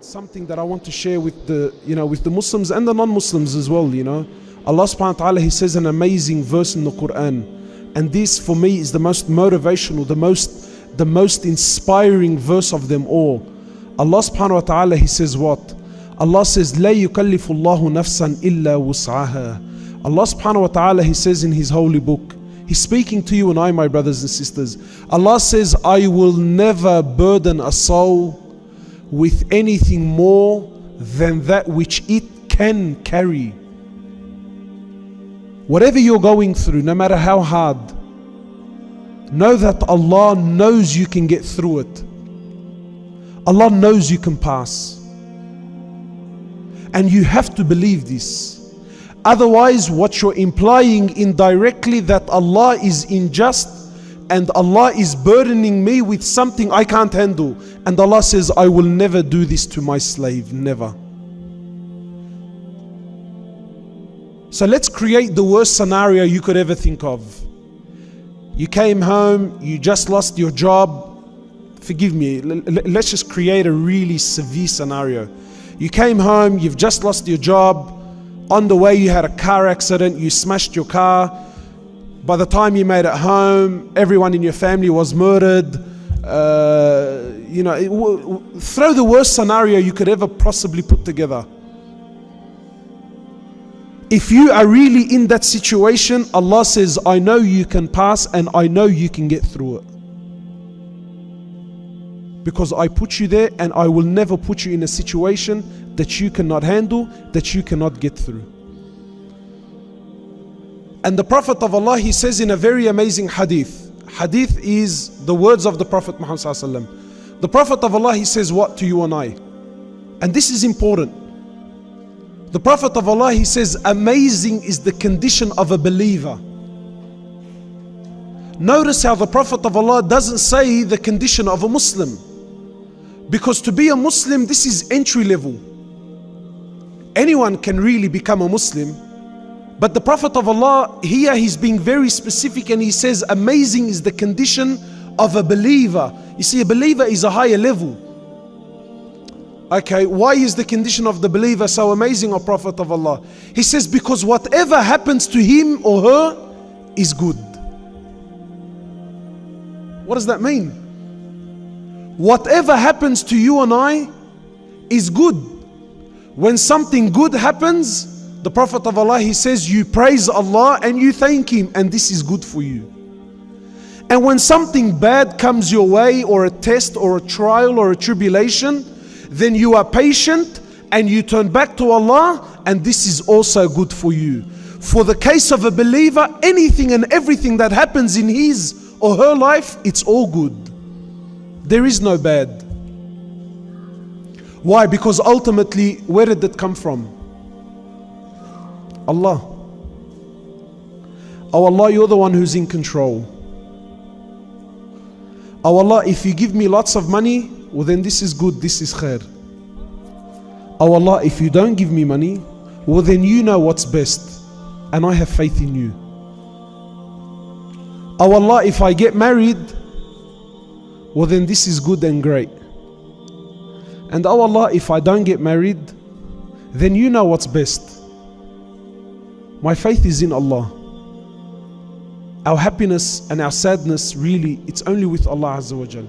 something that I want to share with the Muslims and the non-Muslims as well. Allah subhanahu wa ta'ala, He says an amazing verse in the Quran, and this for me is the most motivational, the most inspiring verse of them all. Allah subhanahu wa ta'ala, He says what? Allah says, لا يكلف الله نفسا إلا وسعها. Allah subhanahu wa ta'ala, He says in His holy book, He's speaking to you and I, my brothers and sisters. Allah says, I will never burden a soul with anything more than that which it can carry. Whatever you're going through, no matter how hard, know that Allah knows you can get through it. Allah knows you can pass. And you have to believe this. Otherwise, what you're implying indirectly, that Allah is unjust and Allah is burdening me with something I can't handle. And Allah says, I will never do this to my slave, never. So let's create the worst scenario you could ever think of. You came home, you just lost your job. Forgive me, let's just create a really severe scenario. You came home, you've just lost your job. On the way you had a car accident, you smashed your car. By the time you made it home, everyone in your family was murdered. Throw the worst scenario you could ever possibly put together. If you are really in that situation, Allah says, I know you can pass and I know you can get through it. Because I put you there, and I will never put you in a situation that you cannot handle, that you cannot get through. And the Prophet of Allah, he says in a very amazing hadith. Hadith is the words of the Prophet Muhammad sallallahu alaihi wasallam. The Prophet of Allah, he says what to you and I? And this is important. The Prophet of Allah, he says, amazing is the condition of a believer. Notice how the Prophet of Allah doesn't say the condition of a Muslim. Because to be a Muslim, this is entry level. Anyone can really become a Muslim. But the Prophet of Allah, here he's being very specific, and he says amazing is the condition of a believer. You see, a believer is a higher level. Okay, why is the condition of the believer so amazing, O Prophet of Allah? He says, because whatever happens to him or her is good. What does that mean? Whatever happens to you and I is good. When something good happens, the Prophet of Allah, he says, you praise Allah and you thank Him, and this is good for you. And when something bad comes your way, or a test or a trial or a tribulation, then you are patient and you turn back to Allah, and this is also good for you. For the case of a believer, anything and everything that happens in his or her life, it's all good. There is no bad. Why? Because ultimately, where did that come from? Allah. Oh Allah, you're the one who's in control. Oh Allah, if you give me lots of money, well then this is good, this is khair. Oh Allah, if you don't give me money, well then you know what's best, and I have faith in you. Oh Allah, if I get married, well then this is good and great. And oh Allah, if I don't get married, then you know what's best. My faith is in Allah. Our happiness and our sadness, really, it's only with Allah Azza wa Jal.